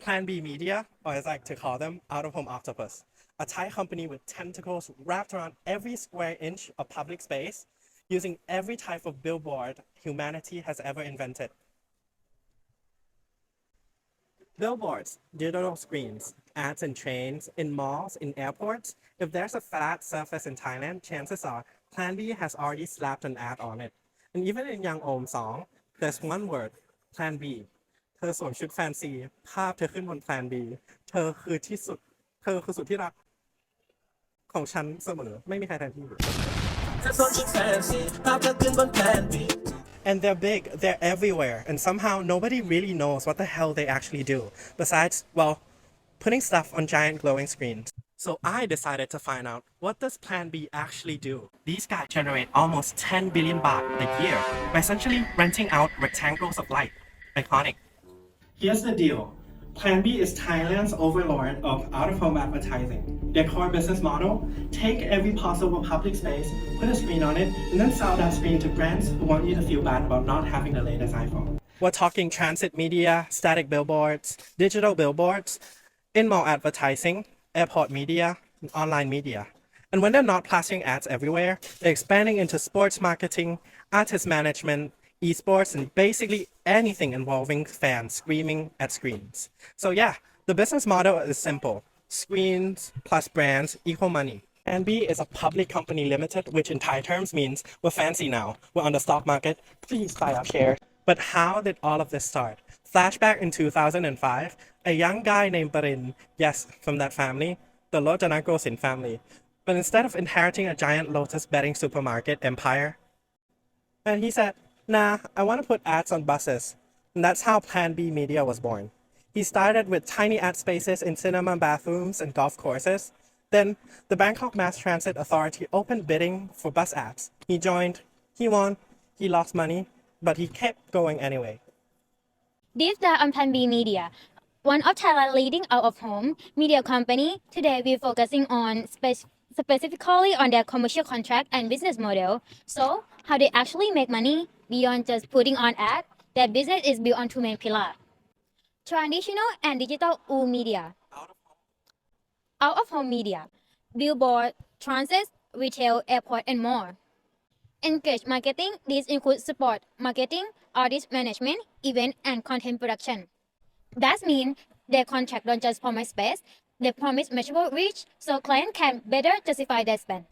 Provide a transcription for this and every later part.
PlanB Media, or as I like to call them, out-of-home octopus, a Thai company with tentacles wrapped around every square inch of public space, using every type of billboard humanity has ever invented. Billboards, digital screens, ads in trains, in malls, in airports. If there's a flat surface in Thailand, chances are PlanB has already slapped an ad on it. And even in Young Om song, there's one word, PlanB. เธอสวมชุดแฟนซีภาพเธอขึ้นบน Plan B เธอคือที่สุดเธอคือสุดที่รักของฉันเสมอไม่มีใครแทนที่ And they're big, they're everywhere, and somehow nobody really knows what the hell they actually do, besides, well, putting stuff on giant glowing screens. So I decided to find out, what does Plan B actually do? These guys generate almost 10 billion baht a year by essentially renting out rectangles of light. Iconic. Here's the deal. Plan B is Thailand's overlord of out-of-home advertising. Their core business model, take every possible public space, put a screen on it, and then sell that screen to brands who want you to feel bad about not having the latest iPhone. We're talking transit media, static billboards, digital billboards, in-mall advertising, airport media, and online media. And when they're not plastering ads everywhere, they're expanding into sports marketing, artist management, esports, and basically anything involving fans screaming at screens. So yeah, the business model is simple. Screens plus brands equal money. PlanB is a public company limited, which in Thai terms means we're fancy now. We're on the stock market. Please buy our shares. But how did all of this start? Flashback in 2005, a young guy named Parin, yes, from that family, the Rachata Chinsawadphan family. But instead of inheriting a giant lotus bedding supermarket empire, and he said, nah, I want to put ads on buses. And that's how PlanB Media was born. He started with tiny ad spaces in cinema bathrooms and golf courses. Then the Bangkok Mass Transit Authority opened bidding for bus ads. He joined, he won, he lost money, but he kept going anyway. This is on PlanB Media, one of Thailand's leading out-of-home media company. Today we're focusing on specifically on their commercial contract and business model. So how they actually make money beyond just putting on ads. Their business is built on two main pillars: traditional and digital media. Out-of-home media, billboard, transit, retail, airport, and more. Engaged marketing, these include sport marketing, artist management, event, and content production. That means their contract don't just promise space, they promise measurable reach so clients can better justify their spend.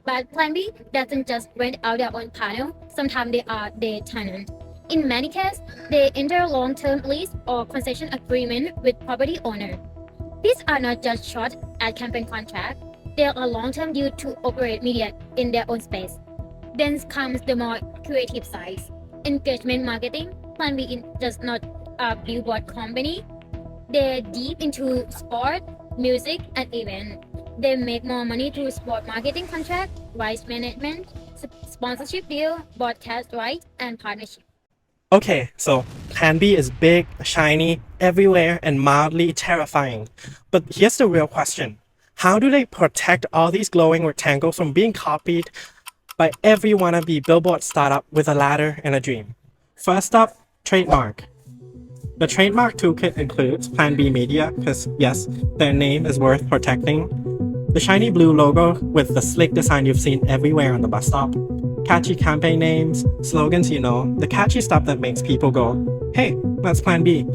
But PlanB doesn't just rent out their own panel, sometimes they are their tenant. In many cases, they enter long-term lease or concession agreement with property owner. These are not just short ad campaign contracts, they are long-term deal to operate media in their own space. Then comes the more creative side. Engagement marketing. PlanB is just not a billboard company. They're deep into sport, music, and event. They make more money through sport marketing contract, rights management, sponsorship deal, broadcast rights, and partnership. Okay, so PlanB is big, shiny, everywhere, and mildly terrifying. But here's the real question. How do they protect all these glowing rectangles from being copied by every wannabe billboard startup with a ladder and a dream? First up, trademark. The trademark toolkit includes PlanB Media, because yes, their name is worth protecting. The shiny blue logo with the slick design you've seen everywhere on the bus stop. Catchy campaign names, slogans, the catchy stuff that makes people go, hey, that's PlanB.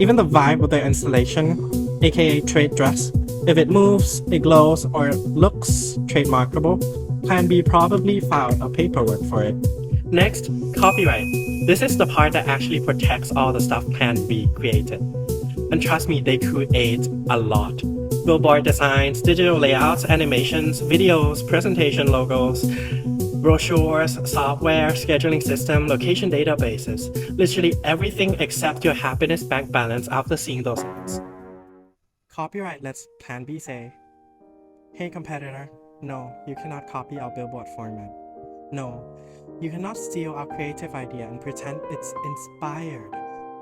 Even the vibe of their installation, aka trade dress. If it moves, it glows, or it looks trademarkable, PlanB probably filed a paperwork for it. Next, copyright. This is the part that actually protects all the stuff PlanB created. And trust me, they create a lot. Billboard designs, digital layouts, animations, videos, presentation logos, brochures, software, scheduling system, location databases. Literally everything except your happiness bank balance after seeing those ads. Copyright lets PlanB say, hey competitor, no, you cannot copy our billboard format. No, you cannot steal our creative idea and pretend it's inspired.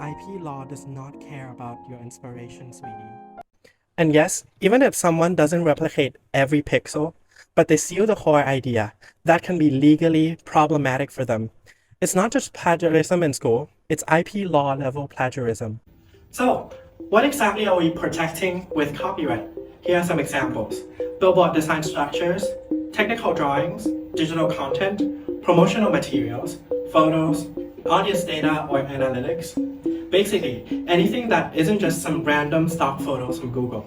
IP law does not care about your inspiration, sweetie. And yes, even if someone doesn't replicate every pixel, but they steal the core idea, that can be legally problematic for them. It's not just plagiarism in school, it's IP law level plagiarism. So, what exactly are we protecting with copyright? Here are some examples. Billboard design structures, technical drawings, digital content, promotional materials, photos, audience data or analytics. Basically, anything that isn't just some random stock photos from Google.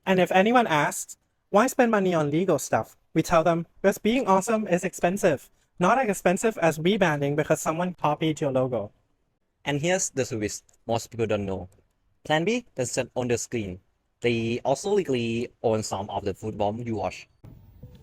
And if anyone asks, why spend money on legal stuff? We tell them, because being awesome is expensive. Not as expensive as rebranding because someone copied your logo. And here's the twist most people don't know. PlanB doesn't own the screen. They also legally own some of the football you watch.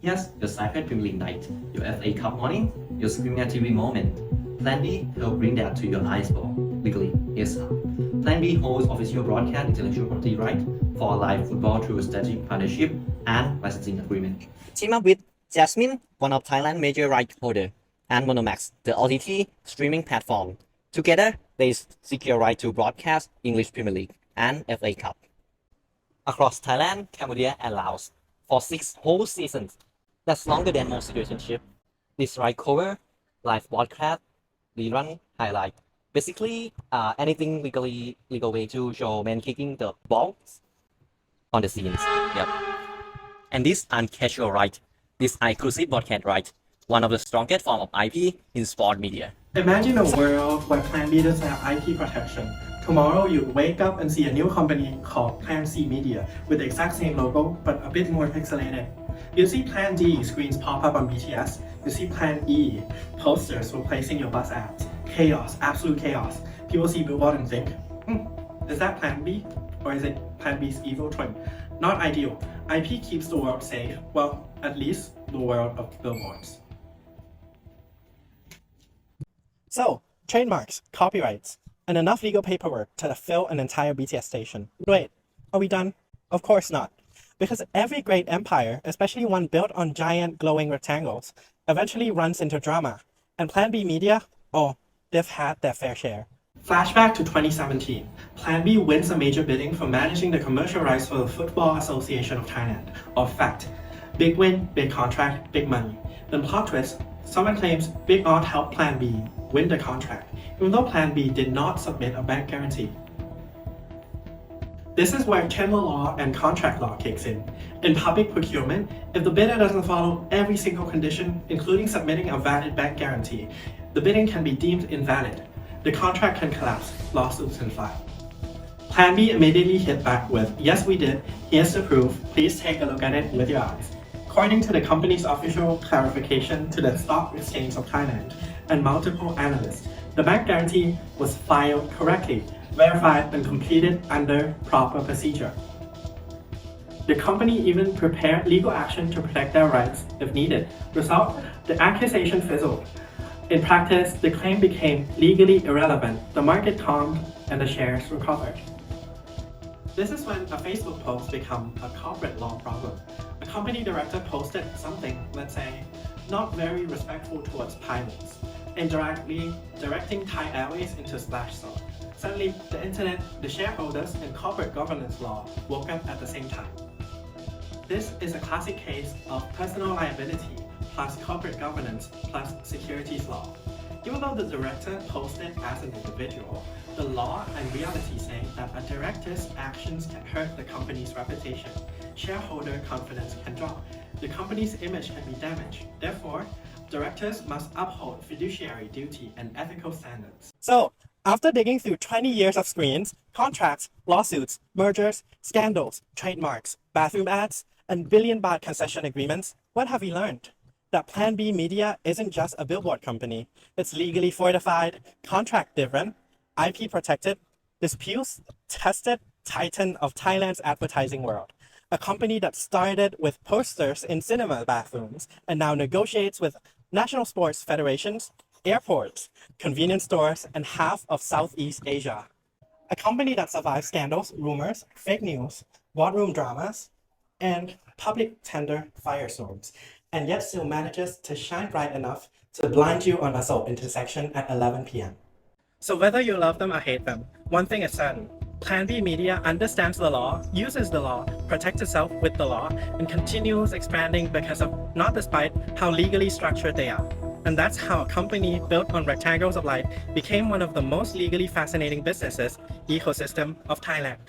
Yes, your Cyclone Premier League night, your FA Cup morning, your Premier TV moment. PlanB will bring that to your eyes ball. Legally, yes. PlanB holds official broadcast intellectual property right for live football through strategic partnership and licensing agreement. Team up with Jasmine, one of Thailand's major right holder, and Monomax, the OTT streaming platform. Together, they secure right to broadcast English Premier League and FA Cup across Thailand, Cambodia, and Laos for 6 whole seasons. That's longer than most relationships. This right cover, live broadcast, rerun, highlight. Basically, anything legal way to show men kicking the balls on the scenes. Yep. And this uncasual right, this exclusive broadcast right, one of the strongest form of IP in sport media. Imagine a world where PlanB doesn't have IP protection. Tomorrow you wake up and see a new company called PlanC Media with the exact same logo but a bit more pixelated. You see Plan D screens pop up on BTS. You see Plan E posters replacing your bus ads. Chaos, absolute chaos. People see billboard and think, is that Plan B? Or is it Plan B's evil twin? Not ideal. IP keeps the world safe. Well, at least the world of billboards. So, trademarks, copyrights, and enough legal paperwork to fill an entire BTS station. Wait, are we done? Of course not. Because every great empire, especially one built on giant glowing rectangles, eventually runs into drama. And PlanB Media, oh, they've had their fair share. Flashback to 2017. PlanB wins a major bidding for managing the commercial rights for the Football Association of Thailand, or FACT. Big win, big contract, big money. Then plot twist, someone claims Big Art helped PlanB win the contract, even though PlanB did not submit a bank guarantee. This is where Chanon law and contract law kicks in. In public procurement, if the bidder doesn't follow every single condition, including submitting a valid bank guarantee, the bidding can be deemed invalid. The contract can collapse, lawsuits can file. PlanB immediately hit back with, yes we did, here's the proof, please take a look at it with your eyes. According to the company's official clarification to the Stock Exchange of Thailand and multiple analysts, the bank guarantee was filed correctly, verified and completed under proper procedure. The company even prepared legal action to protect their rights if needed. Result, the accusation fizzled. In practice, the claim became legally irrelevant, the market calmed, and the shares recovered. This is when a Facebook post becomes a corporate law problem. A company director posted something, let's say, not very respectful towards pilots, indirectly directing Thai Airways into splash zone. Suddenly, the internet, the shareholders, and corporate governance law woke up at the same time. This is a classic case of personal liability plus corporate governance plus securities law. Even though the director posted as an individual, the law and reality say that a director's actions can hurt the company's reputation. Shareholder confidence can drop. The company's image can be damaged. Therefore, directors must uphold fiduciary duty and ethical standards. So, after digging through 20 years of screens, contracts, lawsuits, mergers, scandals, trademarks, bathroom ads, and billion-baht concession agreements, what have we learned? That PlanB Media isn't just a billboard company. It's legally fortified, contract-driven, IP-protected, disputes-tested titan of Thailand's advertising world. A company that started with posters in cinema bathrooms and now negotiates with national sports federations, airports, convenience stores, and half of Southeast Asia. A company that survives scandals, rumors, fake news, boardroom dramas, and public tender firestorms, and yet still manages to shine bright enough to blind you on Assault intersection at 11 p.m. So whether you love them or hate them, one thing is certain. PlanB Media understands the law, uses the law, protects itself with the law, and continues expanding because of, not despite, how legally structured they are. And that's how a company built on rectangles of light became one of the most legally fascinating businesses ecosystem of Thailand.